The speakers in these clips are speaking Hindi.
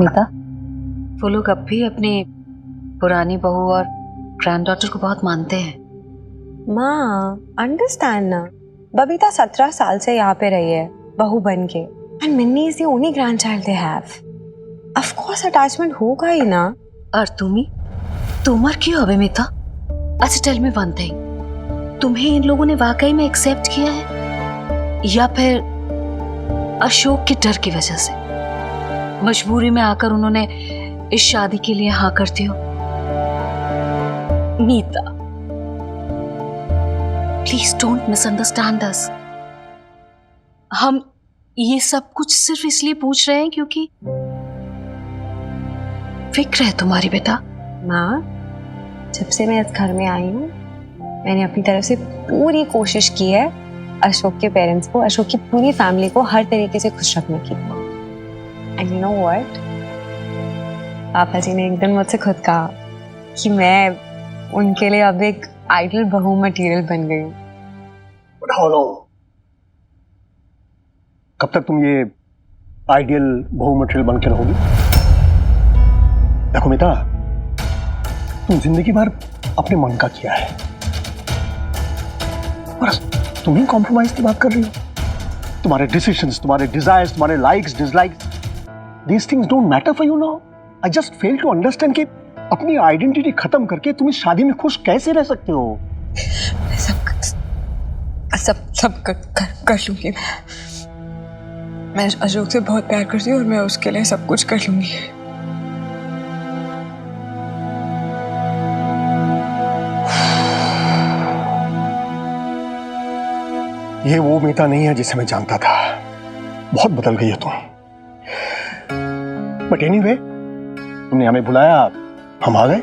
मीता, वो लोग अब भी अपनी पुरानी बहू और ग्रैंडडॉटर को बहुत मानते हैं। माँ अंडरस्टैंड ना, बबीता 17 साल से यहाँ पे रही है बहू बन के, and Minni is the only grandchild they have. Of course attachment होगा ही ना। और तुम्हार क्यों हवे मीता? अच्छा टेल मी वन थिंग, तुम्हें इन लोगों ने वाकई में एक्सेप्ट किया है या फिर अशोक के डर की वजह से मजबूरी में आकर उन्होंने इस शादी के लिए हाँ कर दिया? मीता, प्लीज डोंट मिसअंडरस्टैंड अस। हम ये सब कुछ सिर्फ इसलिए पूछ रहे हैं क्योंकि फिक्र है तुम्हारी बेटा। माँ, जब से मैं इस घर में आई हूँ मैंने अपनी तरफ से पूरी कोशिश की है अशोक के पेरेंट्स को, अशोक की पूरी फैमिली को हर तरीके से खुश रखने की। एंड यू नो व्हाट, पापा जी ने एक दिन मुझसे खुद कहा कि मैं उनके लिए अब एक आइडल बहू मटेरियल बन गई हूँ। कब तक तुम ये आइडियल बहू मटेरियल बन के रहोगी? देखो मीता, तुम जिंदगी भर अपने मन का किया है और तुम ही कॉम्प्रोमाइज की बात कर रही हो। तुम्हारे डिसीजंस, तुम्हारे डिजायर्स, तुम्हारे likes, dislikes, these things don't matter for you now. I just fail to understand कि अपनी आइडेंटिटी खत्म करके तुम इस शादी में खुश कैसे रह सकते हो? सब कर लूंगी मैं अशोक से बहुत प्यार करती हूँ और मैं उसके लिए सब कुछ कर लूंगी। ये वो मीता नहीं है जिसे मैं जानता था। बहुत बदल गई है तुम। बट एनीवे, तुमने हमें बुलाया, हम आ गए।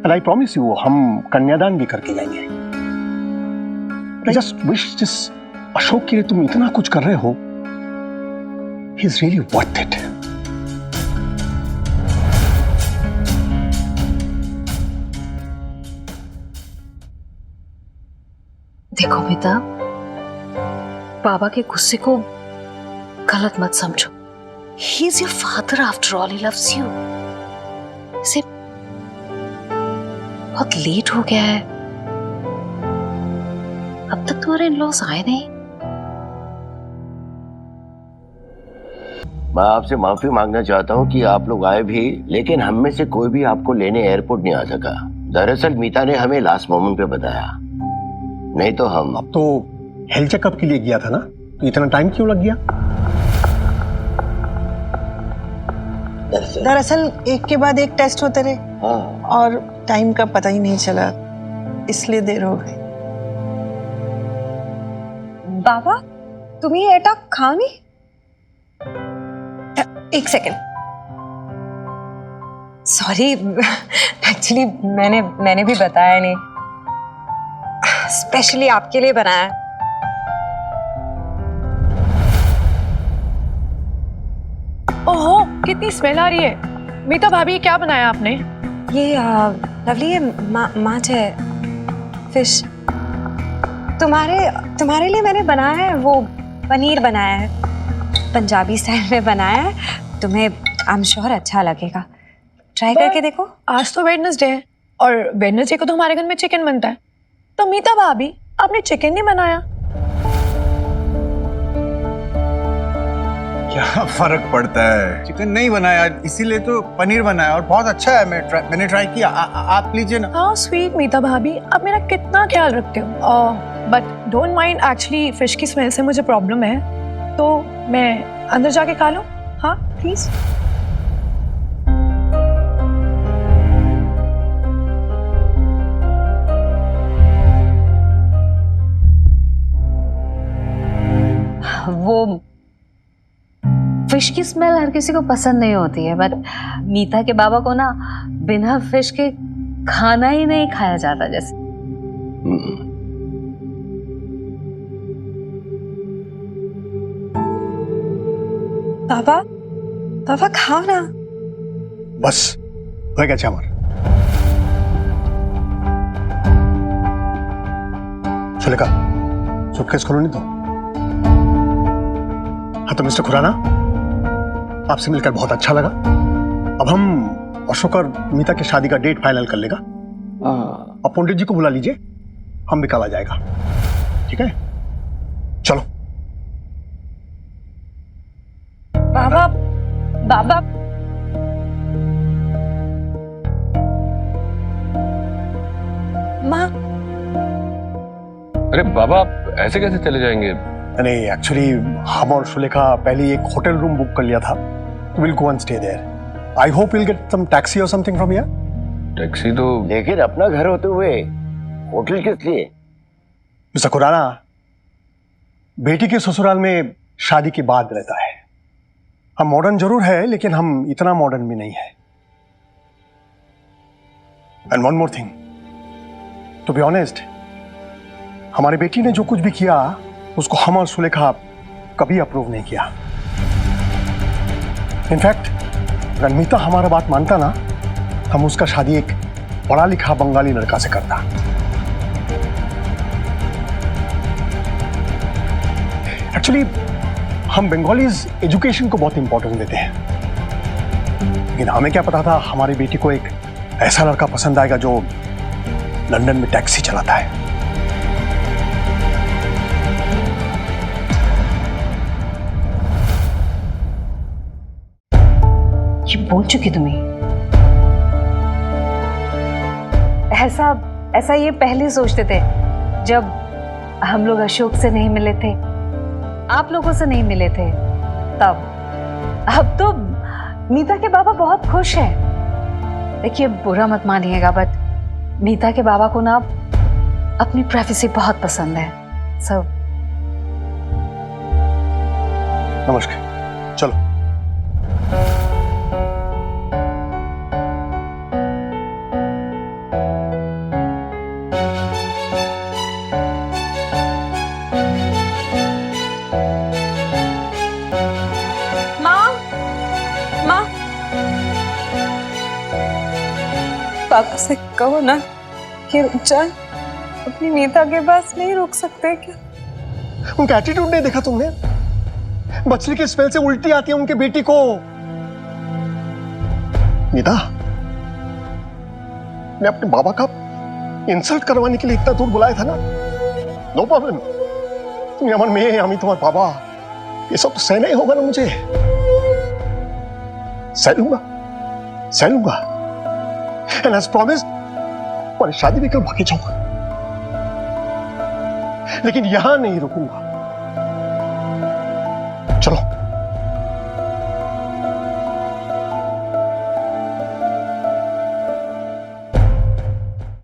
एंड आई प्रॉमिस यू, हम कन्यादान भी करके जाएंगे। आई जस्ट विश जिस अशोक के लिए तुम इतना कुछ कर रहे हो, he is really worth it. देखो मीता, बाबा के गुस्से को गलत मत समझो। He is your father after all. He loves you. इसे बहुत लेट हो गया है, अब तक तुम्हारे इन-लॉज आए नहीं। मैं आपसे माफी मांगना चाहता हूँ कि आप लोग आए भी, लेकिन हम में से कोई भी आपको लेने एयरपोर्ट नहीं आ सका। दरअसल मीता ने हमें लास्ट मोमेंट पे बताया, नहीं तो हम। अब तो हेल्थ चेकअप के लिए गया था ना, तो इतना टाइम क्यों लग गया? दरअसल एक के बाद एक टेस्ट होते रहे। हाँ। और टाइम का पता ही नहीं चला, इसलिए देर हो गई। बाबा, तुम्ही एटा खाओ नहीं? एक सेकेंड, सॉरी, एक्चुअली मैंने भी बताया नहीं, स्पेशली आपके लिए बनाया है। ओहो, कितनी स्मेल आ रही है। मीता भाभी, क्या बनाया आपने? ये लवली, ये माछ है, फिश। तुम्हारे लिए मैंने बनाया है, वो पनीर बनाया है, पंजाबी स्टाइल में बनाया है। तुम्हें आई एम श्योर अच्छा लगेगा, ट्राई करके देखो। आज तो वेडनेसडे है और वेडनेसडे को तो हमारे घर में चिकन बनता है, तो मीता भाभी आपने चिकन नहीं बनाया? क्या फर्क पड़ता है, चिकन नहीं बनाया इसीलिए तो पनीर बनाया और बहुत अच्छा है। मैंने ट्राई किया। आप लीजिए ना। हाँ स्वीट मीता भाभी, आप मेरा कितना ख्याल रखते हो। But don't mind, actually fish की स्मेल से मुझे प्रॉब्लम है, तो मैं अंदर जाके खा लूं? हाँ प्लीज। वो फिश की स्मेल हर किसी को पसंद नहीं होती है, बट मीता के बाबा को ना बिना फिश के खाना ही नहीं खाया जाता जैसे। पापा खाओ ना। बस हो गया चामर। सुलेखा, सूटकेस खोलो नहीं तो। हाँ तो मिस्टर खुराना, आपसे मिलकर बहुत अच्छा लगा। अब हम अशोक और मीता की शादी का डेट फाइनल कर लेगा। अब पंडित जी को बुला लीजिए, हम भी कल आ जाएगा। ठीक है, चलो। बाबा बाबा माँ, अरे बाबा आप ऐसे कैसे चले जाएंगे? नहीं, एक्चुअली हम और सुलेखा पहले एक होटल रूम बुक कर लिया था। Will go and stay there. I hope will get some taxi और समथिंग फ्रॉम हियर। टैक्सी तो लेकिन अपना घर होते हुए होटल किस लिए? मिस्टर खुराना, बेटी के ससुराल में शादी के बाद रहता है। हम मॉडर्न जरूर है, लेकिन हम इतना मॉडर्न भी नहीं है। And one more thing, to be honest, हमारी बेटी ने जो कुछ भी किया उसको हम और सुलेखा कभी अप्रूव नहीं किया। इनफैक्ट अगर मीता हमारा बात मानता ना, हम उसका शादी एक पढ़ा लिखा बंगाली लड़का से करता। एक्चुअली हम बंगालीज एजुकेशन को बहुत इंपॉर्टेंस देते हैं, लेकिन हमें क्या पता था हमारी बेटी को एक ऐसा लड़का पसंद आएगा जो लंदन में टैक्सी चलाता है। ये बोल चुकी तुम्हें? ऐसा ये पहले सोचते थे जब हम लोग अशोक से नहीं मिले थे, आप लोगों से नहीं मिले थे तब। अब तो मीता के बाबा बहुत खुश हैं। देखिए, बुरा मत मानिएगा, बट मीता के बाबा को ना अपनी प्राइवेसी बहुत पसंद है। सब नमस्कार, चलो। पापा से कहो ना कि रुक जाए, अपनी मीता के पास नहीं रुक सकते क्या? उनका एटीट्यूड नहीं देखा तुमने? मछली के स्मेल से उल्टी आती है उनके बेटी को। मीता, मैं अपने बाबा का इंसल्ट करवाने के लिए इतना दूर बुलाया था ना। नो प्रॉब्लम, तुम्हें अमन में हम ही तुम्हारे बाबा, ये सब तो सहना ही होगा ना मुझे। सह लूंगा। And as promised, और शादी भी कर भागे जाऊंगा, लेकिन यहां नहीं रुकूंगा। चलो।